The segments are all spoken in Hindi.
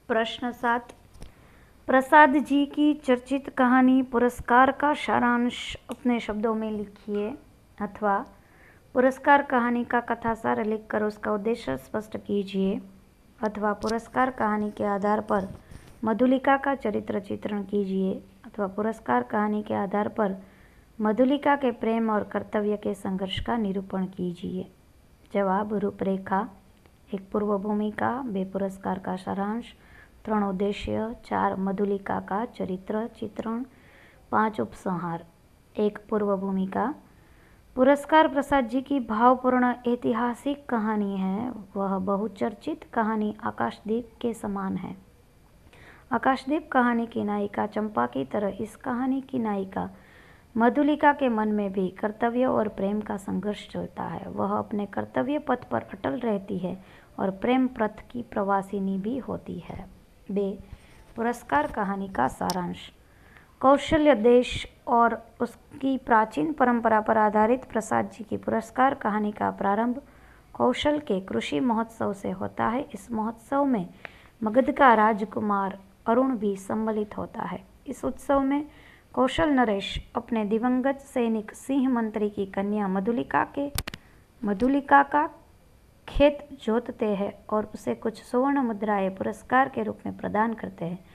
प्रश्न 7। प्रसाद जी की चर्चित कहानी पुरस्कार का सारांश अपने शब्दों में लिखिए, अथवा पुरस्कार कहानी का कथासार लिखकर उसका उद्देश्य स्पष्ट कीजिए, अथवा पुरस्कार कहानी के आधार पर मधुलिका का चरित्र चित्रण कीजिए, अथवा पुरस्कार कहानी के आधार पर मधुलिका के प्रेम और कर्तव्य के संघर्ष का निरूपण कीजिए। जवाब: रूपरेखा 1 पूर्व भूमिका, 2 पुरस्कार का सारांश, 3 उद्देश्य, 4 मधुलिका का चरित्र चित्रण, 5 उपसंहार। 1 पूर्व भूमिका। पुरस्कार प्रसाद जी की भावपूर्ण ऐतिहासिक कहानी है। वह बहुचर्चित कहानी आकाशदीप के समान है। आकाशदीप कहानी की नायिका चंपा की तरह इस कहानी की नायिका मधुलिका के मन में भी कर्तव्य और प्रेम का संघर्ष चलता है। वह अपने कर्तव्य पथ पर अटल रहती है और प्रेम पथ की प्रवासिनी भी होती है। 2 पुरस्कार कहानी का सारांश। कौशल्य देश और उसकी प्राचीन परंपरा पर आधारित प्रसाद जी की पुरस्कार कहानी का प्रारंभ कौशल के कृषि महोत्सव से होता है। इस महोत्सव में मगध का राजकुमार अरुण भी सम्मिलित होता है। इस उत्सव में कौशल नरेश अपने दिवंगत सैनिक सिंह मंत्री की कन्या मधुलिका का खेत जोतते हैं और उसे कुछ सुवर्ण मुद्राएं पुरस्कार के रूप में प्रदान करते हैं।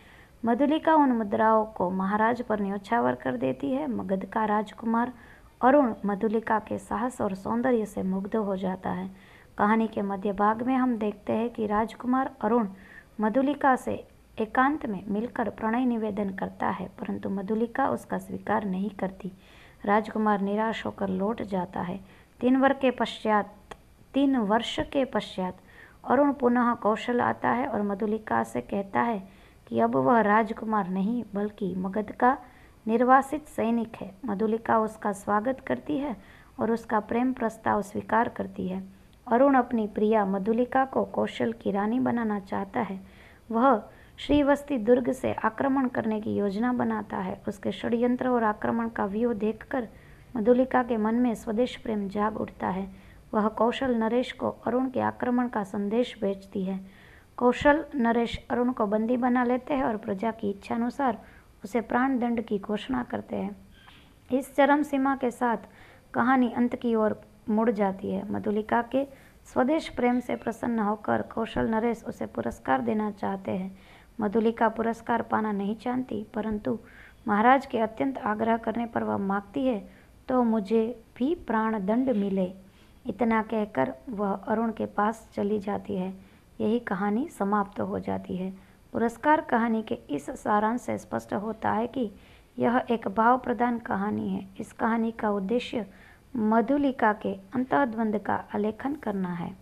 मधुलिका उन मुद्राओं को महाराज पर न्योछावर कर देती है। मगध का राजकुमार अरुण मधुलिका के साहस और सौंदर्य से मुग्ध हो जाता है। कहानी के मध्य भाग में हम देखते हैं कि राजकुमार अरुण मधुलिका से एकांत में मिलकर प्रणय निवेदन करता है, परंतु मधुलिका उसका स्वीकार नहीं करती। राजकुमार निराश होकर लौट जाता है। 3 वर्ष के पश्चात अरुण पुनः कौशल आता है और मधुलिका से कहता है कि अब वह राजकुमार नहीं बल्कि मगध का निर्वासित सैनिक है। मधुलिका उसका स्वागत करती है और उसका प्रेम प्रस्ताव स्वीकार करती है। अरुण अपनी प्रिया मधुलिका को कौशल की रानी बनाना चाहता है। वह श्रीवस्ती दुर्ग से आक्रमण करने की योजना बनाता है। उसके षड्यंत्र और आक्रमण का व्यूह देखकर मधुलिका के मन में स्वदेश प्रेम जाग उठता है। वह कौशल नरेश को अरुण के आक्रमण का संदेश भेजती है। कौशल नरेश अरुण को बंदी बना लेते हैं और प्रजा की इच्छानुसार उसे प्राण दंड की घोषणा करते हैं। इस चरम सीमा के साथ कहानी अंत की ओर मुड़ जाती है। मधुलिका के स्वदेश प्रेम से प्रसन्न होकर कौशल नरेश उसे पुरस्कार देना चाहते हैं। मधुलिका पुरस्कार पाना नहीं चाहती, परंतु महाराज के अत्यंत आग्रह करने पर वह मांगती है तो मुझे भी प्राण दंड मिले। इतना कहकर वह अरुण के पास चली जाती है। यही कहानी समाप्त हो जाती है। पुरस्कार कहानी के इस सारांश से स्पष्ट होता है कि यह एक भाव प्रधान कहानी है। इस कहानी का उद्देश्य मधुलिका के अंतर्द्वंद का आलेखन करना है।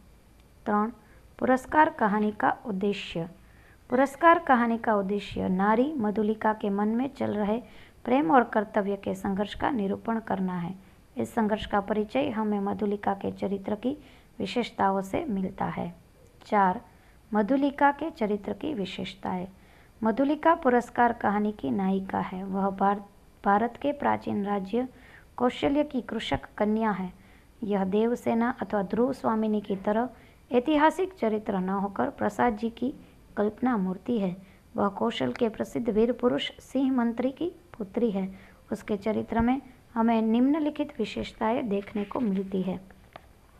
3 पुरस्कार कहानी का उद्देश्य। पुरस्कार कहानी का उद्देश्य नारी मधुलिका के मन में चल रहे प्रेम और कर्तव्य के संघर्ष का निरूपण करना है। इस संघर्ष का परिचय हमें मधुलिका के चरित्र की विशेषताओं से मिलता है। 4 मधुलिका के चरित्र की विशेषताएं। मधुलिका पुरस्कार कहानी की नायिका है। वह भारत के प्राचीन राज्य कौशल्य की कृषक कन्या है। यह देवसेना अथवा ध्रुव स्वामिनी की तरह ऐतिहासिक चरित्र न होकर प्रसाद जी की कल्पना मूर्ति है। वह कौशल के प्रसिद्ध वीर पुरुष सिंह मंत्री की पुत्री है। उसके चरित्र में हमें निम्नलिखित विशेषताएं देखने को मिलती है।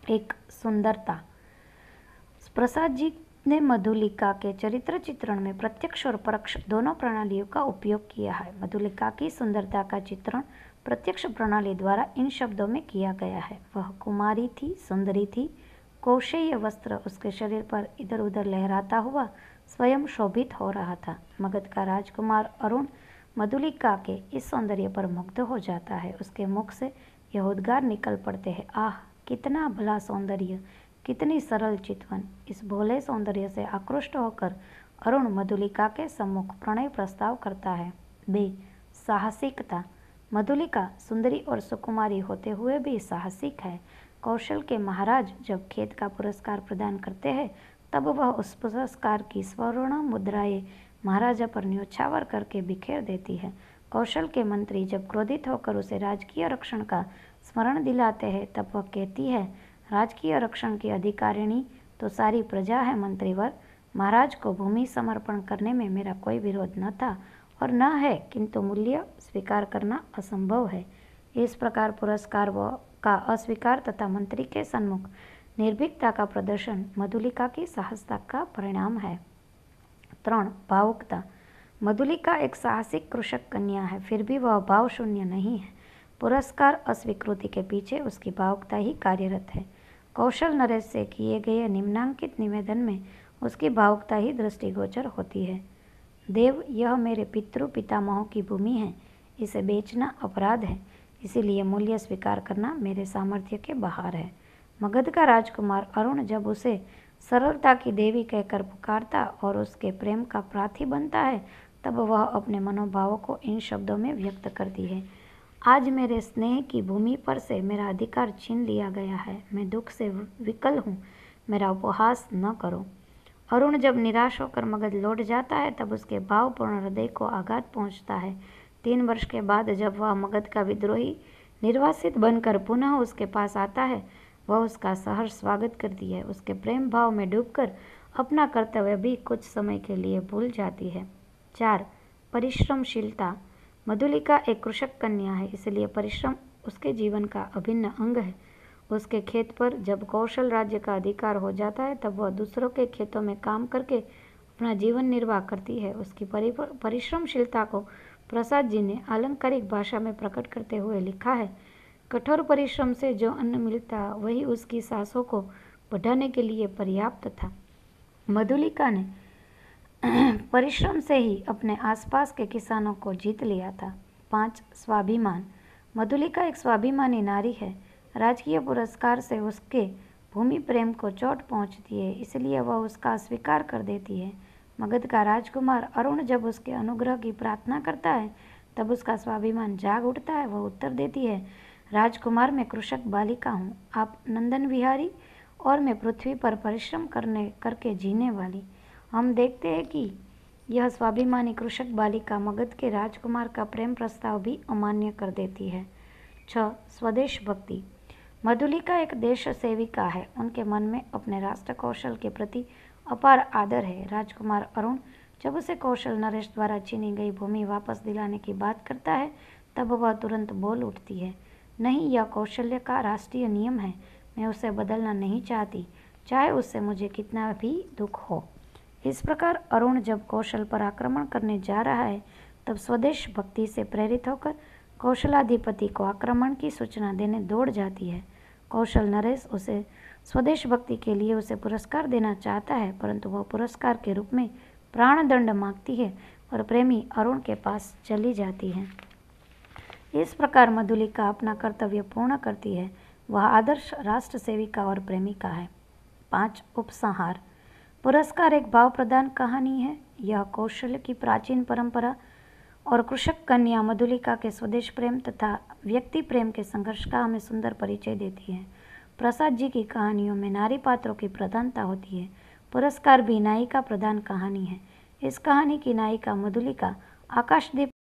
1 सुंदरता। प्रसाद जी ने मधुलिका के चरित्र चित्रण में प्रत्यक्ष और परोक्ष दोनों प्रणालियों का उपयोग किया है। मधुलिका की सुंदरता का चित्रण प्रत्यक्ष प्रणाली द्वारा इन शब्दों में किया गया है। वह कुमारी थी, सुंदरी थी। कौशेय वस्त्र उसके शरीर पर इधर उधर लहराता हुआ स्वयं शोभित हो रहा था। मगध का राजकुमार अरुण मधुलिका के इस सौंदर्य पर मुग्ध हो जाता है। उसके मुख से यह उद्गार निकल पड़ते हैं, आह कितना भला सौंदर्य, कितनी सरल चितवन। इस भोले सौंदर्य से आकृष्ट होकर अरुण मधुलिका के सम्मुख प्रणय प्रस्ताव करता है। 2 साहसिकता। मधुलिका सुंदरी और सुकुमारी होते हुए भी साहसिक है। कौशल के महाराज जब खेत का पुरस्कार प्रदान करते हैं तब वह उस पुरस्कार की स्वर्ण मुद्राएं महाराजा पर न्योछावर करके बिखेर देती है। कौशल के मंत्री जब क्रोधित होकर उसे राजकीय रक्षण का स्मरण दिलाते हैं तब वह कहती है, राजकीय रक्षण की अधिकारिणी तो सारी प्रजा है मंत्रीवर, महाराज को भूमि समर्पण करने में मेरा कोई विरोध न था और न है, किंतु मूल्य स्वीकार करना असंभव है। इस प्रकार पुरस्कार का अस्वीकार तथा मंत्री के सन्मुख निर्भीकता का प्रदर्शन मधुलिका की साहसता का परिणाम है। 3. भावुकता। मधुलिका एक साहसिक कृषक कन्या है, फिर भी वह भाव शून्य नहीं है। पुरस्कार अस्वीकृति के पीछे उसकी भावुकता ही कार्यरत है। कौशल नरेश से किए गए निम्नांकित निवेदन में उसकी भावुकता ही दृष्टिगोचर होती है। देव, यह मेरे पितृ पितामहों की भूमि है, इसे बेचना अपराध है, इसीलिए मूल्य स्वीकार करना मेरे सामर्थ्य के बाहर है। मगध का राजकुमार अरुण जब उसे सरलता की देवी कहकर पुकारता और उसके प्रेम का प्रार्थी बनता है, तब वह अपने मनोभावों को इन शब्दों में व्यक्त करती है। आज मेरे स्नेह की भूमि पर से मेरा अधिकार छीन लिया गया है, मैं दुख से विकल हूँ, मेरा उपहास न करो। अरुण जब निराश होकर मगध लौट जाता है, तब उसके भावपूर्ण हृदय को आघात पहुँचता है। 3 वर्ष के बाद जब वह मगध का विद्रोही निर्वासित बनकर पुनः उसके पास आता है, वह उसका सहर्ष स्वागत करती है। उसके प्रेम भाव में डूबकर अपना कर्तव्य भी कुछ समय के लिए भूल जाती है। 4. परिश्रमशीलता। मधुलिका एक कृषक कन्या है, इसलिए परिश्रम उसके जीवन का अभिन्न अंग है। उसके खेत पर जब कौशल राज्य का अधिकार हो जाता है, तब वह दूसरों के खेतों में काम करके अपना जीवन निर्वाह करती है। उसकी परिश्रमशीलता को प्रसाद जी ने आलंकारिक भाषा में प्रकट करते हुए लिखा है, कठोर परिश्रम से जो अन्न मिलता वही उसकी सांसों को बढ़ाने के लिए पर्याप्त था। मधुलिका ने परिश्रम से ही अपने आसपास के किसानों को जीत लिया था। 5. स्वाभिमान। मधुलिका एक स्वाभिमानी नारी है। राजकीय पुरस्कार से उसके भूमि प्रेम को चोट पहुंचती है, इसलिए वह उसका स्वीकार कर देती है। मगध का राजकुमार अरुण जब उसके अनुग्रह की प्रार्थना करता है, तब उसका स्वाभिमान जाग उठता है। वह उत्तर देती है, राजकुमार, मैं कृषक बालिका हूँ, आप नंदन विहारी और मैं पृथ्वी पर परिश्रम करके जीने वाली। हम देखते हैं कि यह स्वाभिमानी कृषक बालिका मगध के राजकुमार का प्रेम प्रस्ताव भी अमान्य कर देती है। 6. स्वदेश भक्ति। मधुलिका एक देश सेविका है। उनके मन में अपने राष्ट्र कौशल के प्रति अपार आदर है। राजकुमार अरुण जब उसे कौशल नरेश द्वारा छीनी गई भूमि वापस दिलाने की बात करता है, तब वह तुरंत बोल उठती है, नहीं, यह कौशल्य का राष्ट्रीय नियम है, मैं उसे बदलना नहीं चाहती, चाहे उससे मुझे कितना भी दुख हो। इस प्रकार अरुण जब कौशल पर आक्रमण करने जा रहा है, तब स्वदेश भक्ति से प्रेरित होकर कौशलाधिपति को आक्रमण की सूचना देने दौड़ जाती है। कौशल नरेश उसे स्वदेश भक्ति के लिए उसे पुरस्कार देना चाहता है, परंतु वह पुरस्कार के रूप में प्राणदंड मांगती है और प्रेमी अरुण के पास चली जाती है। इस प्रकार मधुलिका अपना कर्तव्य पूर्ण करती है। वह आदर्श राष्ट्र सेविका और प्रेमिका है। 5. उपसंहार। पुरस्कार एक भाव प्रदान कहानी है। यह कौशल्य की प्राचीन परंपरा और कृषक कन्या मधुलिका के स्वदेश प्रेम तथा व्यक्ति प्रेम के संघर्ष का हमें सुंदर परिचय देती है। प्रसाद जी की कहानियों में नारी पात्रों की प्रधानता होती है। पुरस्कार भी नायिका प्रधान कहानी है। इस कहानी की नायिका मधुलिका आकाशदीप